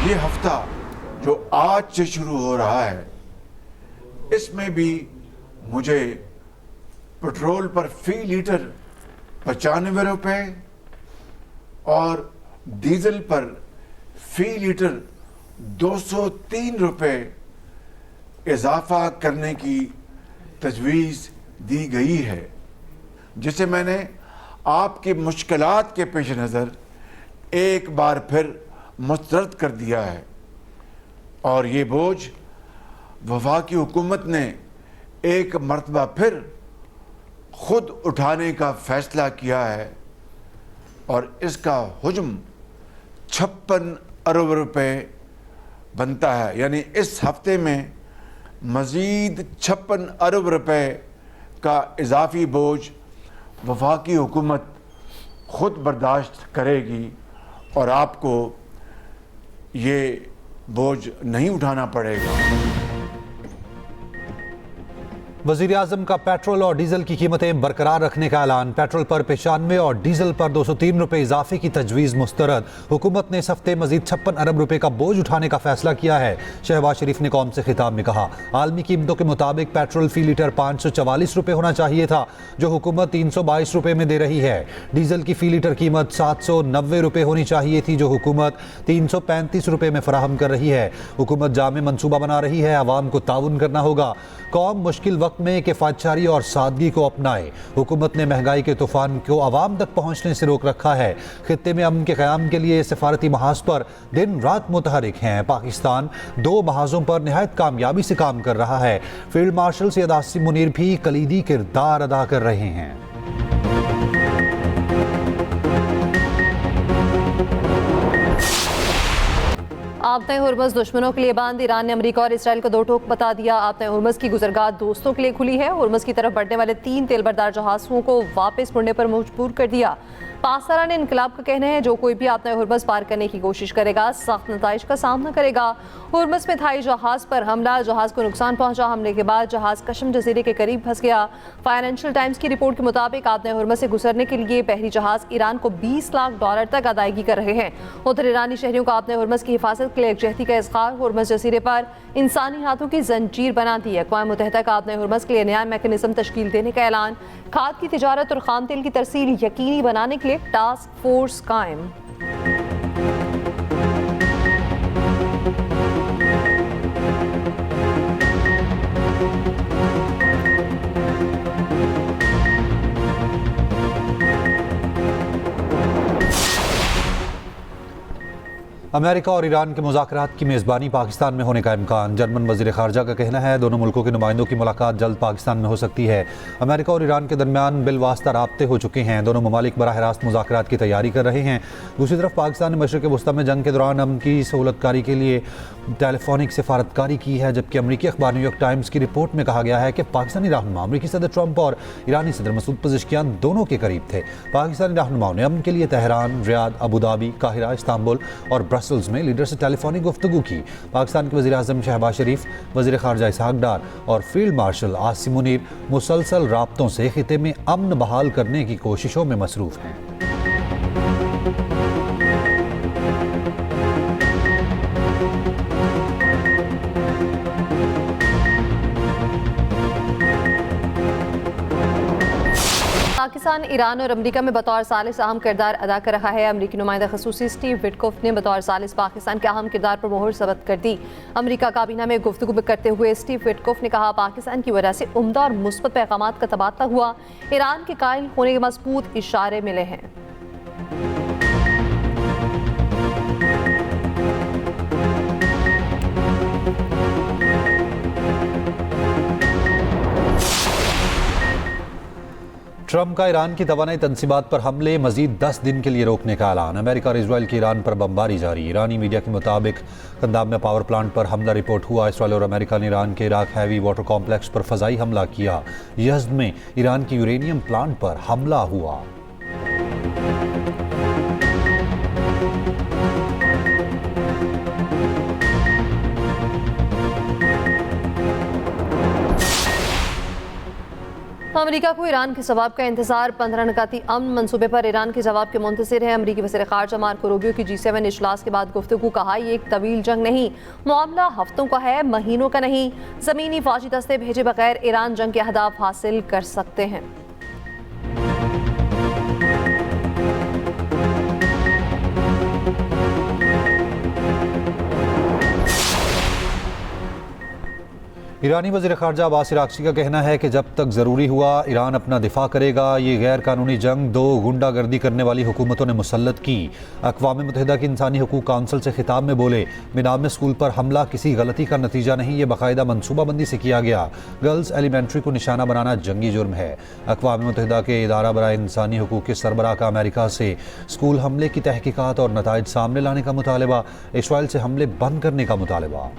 ये हफ्ता जो आज से शुरू हो रहा है, इसमें भी मुझे पेट्रोल पर फी लीटर 95 रुपये और डीजल पर फी लीटर 203 रुपये इजाफा करने की तजवीज़ दी गई है, जिसे मैंने आपकी मुश्किलात के पेश नज़र एक बार फिर मुस्तरद कर दिया है। और ये बोझ वफाकी हुकूमत ने एक मरतबा फिर खुद उठाने का फैसला किया है और इसका हुज्म 56 अरब रुपए बनता है। यानी इस हफ्ते में मज़ीद 56 अरब रुपए का इजाफी बोझ वफाकी हुकूमत खुद बर्दाश्त करेगी और आपको ये बोझ नहीं उठाना पड़ेगा। वज़ीर आज़म का पेट्रोल और डीजल की कीमतें बरकरार रखने का ऐलान। पेट्रोल पर 95 और डीजल पर 203 रुपये इजाफे की तजवीज़ मुस्तरद। हुकूमत ने इस हफ्ते मजीद 56 अरब रुपये का बोझ उठाने का फैसला किया है। शहबाज शरीफ ने कौम से खिताब में कहा, आलमी कीमतों के मुताबिक पेट्रोल फी लीटर 544 रुपये होना चाहिए था, जो हुकूमत 322 रुपये में दे रही है। डीजल की फी लीटर कीमत 790 रुपये होनी चाहिए थी, जो हुकूमत 335 रुपये में फराहम कर रही है। हुकूमत जामे मनसूबा बना रही है, आवाम को ताउन करना होगा। कौम मुश्किल वक्त में किफ़ायतशारी और सादगी को अपनाए। हुकूमत ने महंगाई के तूफान को आवाम तक पहुँचने से रोक रखा है। खित्ते में अमन के क़याम के लिए सफारती महाज पर दिन रात मुतहरिक हैं। पाकिस्तान 2 महाजों पर नहायत कामयाबी से काम कर रहा है। फील्ड मार्शल सैयद आसिम मुनीर भी कलीदी किरदार अदा कर रहे हैं। आपने हुर्मुज़ दुश्मनों के लिए बंद। ईरान ने अमेरिका और इसराइल को दो टोक बता दिया। आपने हुर्मुज़ की गुजरगाह दोस्तों के लिए खुली है। हुर्मुज़ की तरफ बढ़ने वाले 3 तेलबरदार जहाज़ों को वापस मुड़ने पर मजबूर कर दिया। पाकिस्तान इनकलाब का कहना है, जो कोई भी आपने हुर्मुज़ पार करने की कोशिश करेगा सख्त नताइज का सामना करेगा। हुर्मुज़ में थाई जहाज़ पर हमला, जहाज़ को नुकसान पहुंचा। हमले के बाद जहाज़ कशम जजीरे के करीब फंस गया। फाइनेंशियल टाइम्स की रिपोर्ट के मुताबिक आपने हुर्मुज़ से गुजरने के लिए बहरी जहाज़ ईरान को $20 लाख तक अदायगी कर रहे हैं। उधर ईरानी शहरियों को आपने हुर्मुज़ की हिफाजत के लिए यकजहती का इज़हार। हुर्मुज़ जजीरे पर इंसानी हाथों की जंजीर बना दी है। अक़वाम मुत्तहिदा का आपने हुर्मुज़ के लिए नया मैकेनिज़्म तश्कील देने का ऐलान। खाद की तिजारत और खाम तेल की तरसील यकीनी बनाने के लिए टास्क फोर्स कायम। अमेरिका और ईरान के मुज़ाकरात की मेज़बानी पाकिस्तान में होने का इम्कान। जर्मन वज़ीर ख़ारजा का कहना है, दोनों मुल्कों के नुमाइंदों की मुलाकात जल्द पाकिस्तान में हो सकती है। अमेरिका और ईरान के दरमियान बिलवास्ता राब्ते हो चुके हैं। दोनों ममालिक बराह रास्त मुज़ाकरात की तैयारी कर रहे हैं। दूसरी तरफ पाकिस्तान ने मशरिक़ वस्ता में जंग के दौरान अमन की सहूलतकारी के लिए टेलीफोनिक सिफारतकारी की है, जबकि अमरीकी अखबार न्यूयॉर्क टाइम्स की रिपोर्ट में कहा गया है कि पाकिस्तानी रहनुमा अमरीकी सदर ट्रंप और ईरानी सदर मसूद पज़ेश्कियान दोनों के करीब थे। पाकिस्तानी रहनुमाओं ने अमन के लिए Tehran, Riyadh, Abu Dhabi, Cairo, Istanbul और ब्रसल्स में लीडर से टेलीफोनिक गुफ्तगू की। पाकिस्तान के वज़ीर आज़म शहबाज शरीफ, वज़ीर ख़ारजा इसहाक डार और फील्ड मार्शल आसिम मुनीर मुसलसल राब्तों से खिते में अमन बहाल करने की कोशिशों में मसरूफ़ हैं। पाकिस्तान ईरान और अमेरिका में बतौर सालिस अहम किरदार अदा कर रहा है। अमेरिकी नुमाइंदा खसूसी स्टीव विटकोफ ने बतौर सालिस पाकिस्तान के अहम किरदार पर मोहर सबत कर दी। अमेरिका काबीना में गुफ्तगू करते हुए स्टीव विटकोफ ने कहा, पाकिस्तान की वजह से उम्दा और मुस्बत पैगामात का तबादला हुआ। ईरान के कायल होने के मजबूत इशारे मिले हैं। ट्रंप का ईरान की तवानाई तनसीबात पर हमले मजीद 10 दिन के लिए रोकने का ऐलान। अमेरिका और इसराइल की ईरान पर बमबारी जारी। ईरानी मीडिया के मुताबिक कंदाब में पावर प्लांट पर हमला रिपोर्ट हुआ। इसराइल और अमेरिका ने ईरान के इराक हैवी वाटर कॉम्प्लेक्स पर फ़ज़ाई हमला किया। यज़्द में ईरान की यूरेनियम प्लांट पर हमला हुआ। अमेरिका को ईरान के जवाब का इंतजार। 15 निकाती अमन मंसूबे पर ईरान के जवाब के मुंतज़िर है। अमरीकी वज़ीर ख़ारजा मार्को रूबियो की G7 इजलास के बाद गुफ्तगू। कहा ये एक तवील जंग नहीं, मामला हफ्तों का है, महीनों का नहीं। ज़मीनी फ़ौजी दस्ते भेजे बगैर ईरान जंग के अहदाफ हासिल कर सकते हैं। ईरानी वज़ीर ख़ारजा अब्बास अराग़ची का कहना है कि जब तक ज़रूरी हुआ ईरान अपना दिफा करेगा। ये गैर कानूनी जंग दो गुंडागर्दी करने वाली हुकूमतों ने मुसल्लत की। अक़वाम मुत्तहिदा की इंसानी हकूक़ काउंसिल से खिताब में बोले, मिनाब में स्कूल पर हमला किसी गलती का नतीजा नहीं, ये बाकायदा मनसूबाबंदी से किया गया। गर्ल्स एलिमेंट्री को निशाना बनाना जंगी जुर्म है। अक़वाम मुत्तहिदा के इदारा बराए इंसानी हकूक़ के सरबराह का अमेरिका से स्कूल हमले की तहकीकात और नताइज सामने लाने का मुतालबा। इसराइल से हमले बंद करने का मुतालबा।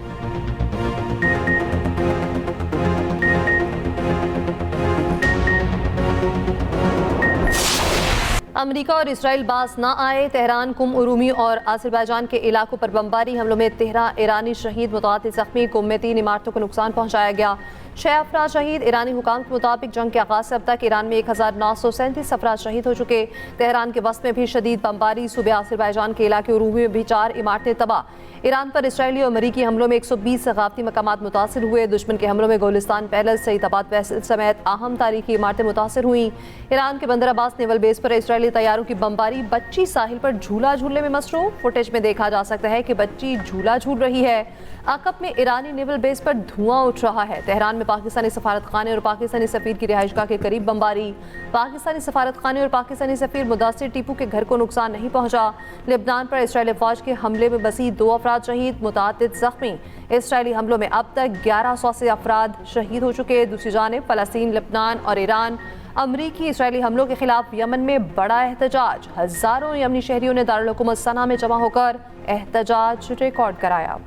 अमेरिका और इसराइल बास ना आए। तेहरान, कुम, उरूमी और अज़रबैजान के इलाकों पर बमबारी हमलों में 13 ईरानी शहीद, मुतअद्दिद ज़ख्मी। कुम में 3 इमारतों को नुकसान पहुंचाया गया, 6 अफराद शहीद। ईरानी हुकाम के मुताबिक जंग के आगाज़ से अब तक ईरान में 1937 अफराद शहीद हो चुके। तेहरान के वस्त में भी शदीद बमबारी। सूबे अज़रबैजान के इलाके उरूमी में भी 4 इमारतें तबाह। ईरान पर इसराइली और अमरीकी हमलों में 120 सकाफती मकामात मुतासर हुए। दुश्मन के हमलों में गोलिस्तान पैलेस, सईदाबाद पैलेस समेत अहम तारीखी इमारतें मुतासर हुई। ईरान के बंदर अब्बास नेवल बेस पर इसराइली तैयारों की बमबारी। बच्ची साहिल पर झूला झूलने में मसरूफ। फुटेज में देखा जा सकता है कि बच्ची झूला झूल रही है। अकब में ईरानी नेवल बेस पर धुआं उठ रहा है। तेहरान में पाकिस्तानी सफारत खाने और पाकिस्तानी सफीर की रिहाइशगाह के करीब बमबारी। पाकिस्तानी सफारत खाने और पाकिस्तानी सफीर मुदासिर टीपू के घर को नुकसान नहीं पहुंचा। लेबनान पर इसराइली फौज के हमले में बसी 2 अफराद शहीद, मुतअद्दिद ज़ख्मी। इसराइली हमलों में अब तक 1100 से अफराद शहीद हो चुके। दूसरी जानिब फ़लस्तीन, लेबनान और ईरान अमरीकी इसराइली हमलों के खिलाफ यमन में बड़ा एहतजाज। हज़ारों यमनी शहरियों ने दारुल हुकूमत सना में जमा होकर एहतजाज रिकॉर्ड कराया।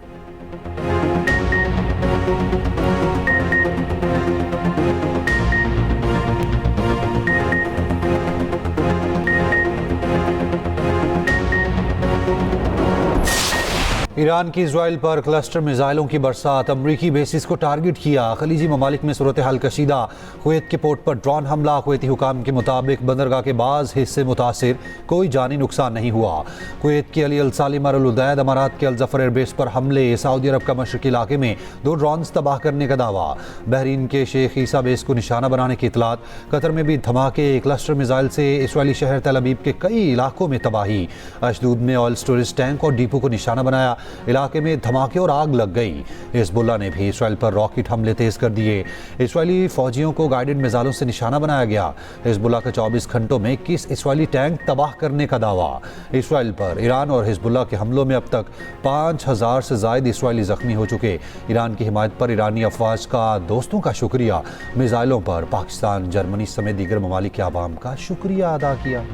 ईरान की इजराइल पर क्लस्टर मिसाइलों की बरसात। अमरीकी बेसिस को टारगेट किया। खलीजी ममालिक में सूरत हाल कशीदा। कुवैत के पोर्ट पर ड्रोन हमला। कुवैती हुकाम के मुताबिक बंदरगाह के बाज़ हिस्से मुतासिर, कोई जानी नुकसान नहीं हुआ। कुवैत की अली अल सालिम अल उदैद, अमारात के अल जफर एयरबेस पर हमले। सऊदी अरब का मशरकी इलाके में 2 ड्रोन्स तबाह करने का दावा। बहरीन के शेख ईसा बेस को निशाना बनाने की इतलात। कतर में भी धमाके। क्लस्टर मिसाइल से इसराइली शहर तल अबीब के कई इलाकों में तबाही। अशदूद में ऑयल स्टोरेज टैंक और डिपो को निशाना बनाया। इलाके में धमाके और आग लग गई। हिजबुल्लाह ने भी इसराइल पर रॉकेट हमले तेज कर दिए। इसराइली फौजियों को गाइडेड मिसाइलों से निशाना बनाया गया। हिजबुल्लाह का 24 घंटों में 21 इसराइली टैंक तबाह करने का दावा। इसराइल पर ईरान और हिजबुल्लाह के हमलों में अब तक 5000 से ज़ायद इसराइली ज़ख्मी हो चुके। ईरान की हिमायत पर ईरानी अफवाज का दोस्तों का शुक्रिया। मिसाइलों पर पाकिस्तान, जर्मनी समेत दीगर ममालिक के आवाम का शुक्रिया अदा किया।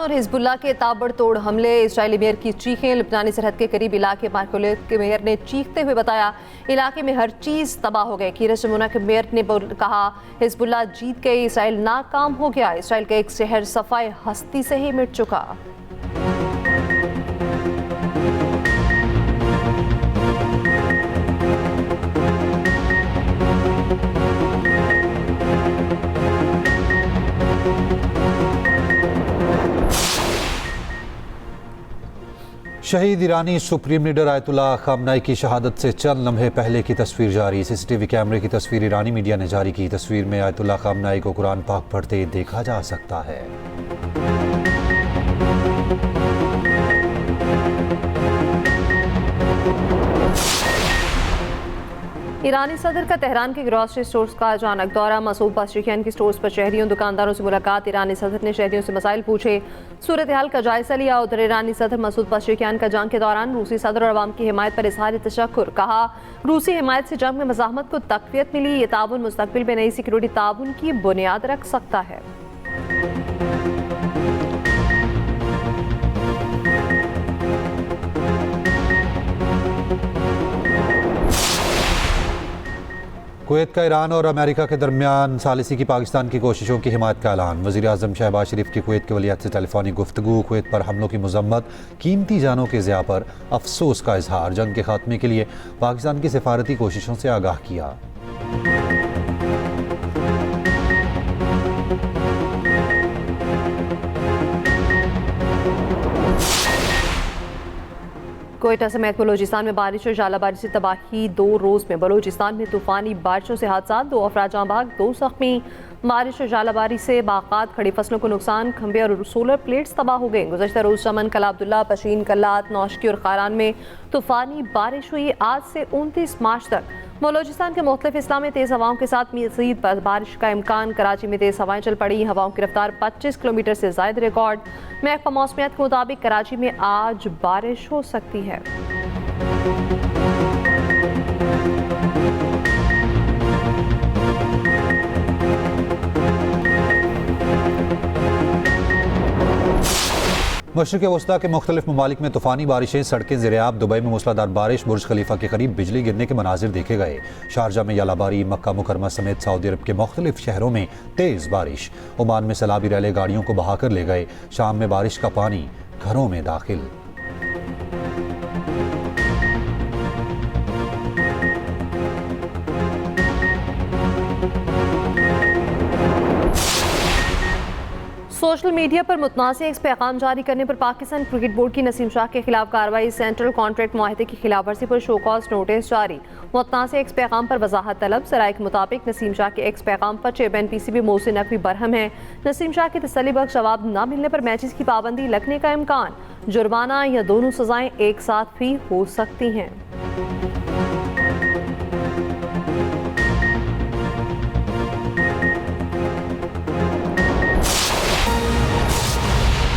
और हिजबुल्लाह के ताबड़तोड़ हमले। इजरायली मेयर की चीखें। लेबनानी सरहद के करीब इलाके मार्कोले के मेयर ने चीखते हुए बताया, इलाके में हर चीज़ तबाह हो गई। कीरत जमुना के मेयर ने कहा, हिजबुल्लाह जीत गई, इसराइल नाकाम हो गया। इसराइल का एक शहर सफाई हस्ती से ही मिट चुका। शहीद ईरानी सुप्रीम लीडर आयतुल्लाह खामनाई की शहादत से चंद लम्हे पहले की तस्वीर जारी। सीसीटीवी कैमरे की तस्वीर ईरानी मीडिया ने जारी की। तस्वीर में आयतुल्लाह खामनाई को कुरान पाक पढ़ते देखा जा सकता है। ईरानी सदर का तेहरान के ग्रॉसरी स्टोर्स का अचानक दौरा। मसूद पशेकियान की स्टोर्स पर शहरियों दुकानदारों से मुलाकात। ईरानी सदर ने शहरियों से मसाइल पूछे, सूरत हाल का जायजा लिया। उधर ईरानी सदर मसूद पशेकियान का जंग के दौरान रूसी सदर और अवाम की हिमायत पर इजहार तशक्कुर। कहा, रूसी हिमायत से जंग में मज़ाहमत को तक़वियत मिली। ये ताउन मुस्तक़बिल में नई सिक्योरिटी ताउन की बुनियाद रख सकता है। कुवैत का ईरान और अमेरिका के दरमियान सालिसी की पाकिस्तान की कोशिशों की हिमायत का ऐलान। वज़ीर आज़म शहबाज शरीफ की कुवैत के वलीअहद से टेलीफोनिक गुफ्तगू। कुवैत पर हमलों की मजम्मत, कीमती जानों के ज़िया पर अफसोस का इजहार। जंग के खात्मे के लिए पाकिस्तान की सिफारती कोशिशों से आगाह किया। कोयटा समेत बलूचिस्तान में बारिश और झालाबारी से तबाही। 2 रोज में बलूचिस्तान में तूफानी बारिशों से हादसा, 2 अफराद जाँ बहक, 2 जख्मी। बारिश और झालाबारी से बागात, खड़ी फसलों को नुकसान, खंबे और सोलर प्लेट्स तबाह हो गए। गुज़श्ता रोज चमन, कला अब्दुल्ला, पशीन, कल्लात, नौशकी और खारान में तूफानी बारिश हुई। आज से 29 मार्च तक बलूचिस्तान के मुख्तलिफ हिस्सा में तेज़ हवाओं के साथ मज़ीद बारिश का इम्कान। कराची में तेज़ हवाएं चल पड़ी, हवाओं की रफ्तार 25 किलोमीटर से ज़ायद रिकॉर्ड। महकमा मौसमियात के मुताबिक कराची में आज बारिश हो सकती है। मशरिक़ वस्ता के मुख्तलिफ ममालिक में तूफ़ानी बारिशें, सड़कें ज़ेर-ए-आब। दुबई में मूसलाधार बारिश, बुर्ज खलीफा के करीब बिजली गिरने के मनाजिर देखे गए। शारजा में यालाबारी, मक्का मुकरमा समेत सऊदी अरब के मुख्तलिफ शहरों में तेज़ बारिश। ओमान में सैलाबी रैले गाड़ियों को बहाकर ले गए। शाम में बारिश का पानी घरों में दाखिल। सोशल मीडिया पर मुतनाज़िर एक्स पैगाम जारी करने पर पाकिस्तान क्रिकेट बोर्ड की नसीम शाह के खिलाफ कार्रवाई। सेंट्रल कॉन्ट्रैक्ट मुआहदे की खिलाफवर्जी पर शो कॉज नोटिस जारी। मुतनाज़िर एक्स पैगाम पर वजाहत तलब। सराय के मुताबिक नसीम शाह के एक्स पैगाम पर चेयरमैन PCB मोहसिन नकवी बरहम है। नसीम शाह के तसल्ली बख्श जवाब न मिलने पर मैचेस की पाबंदी लगने का इम्कान। जुर्माना या दोनों सजाएं एक साथ भी हो सकती हैं।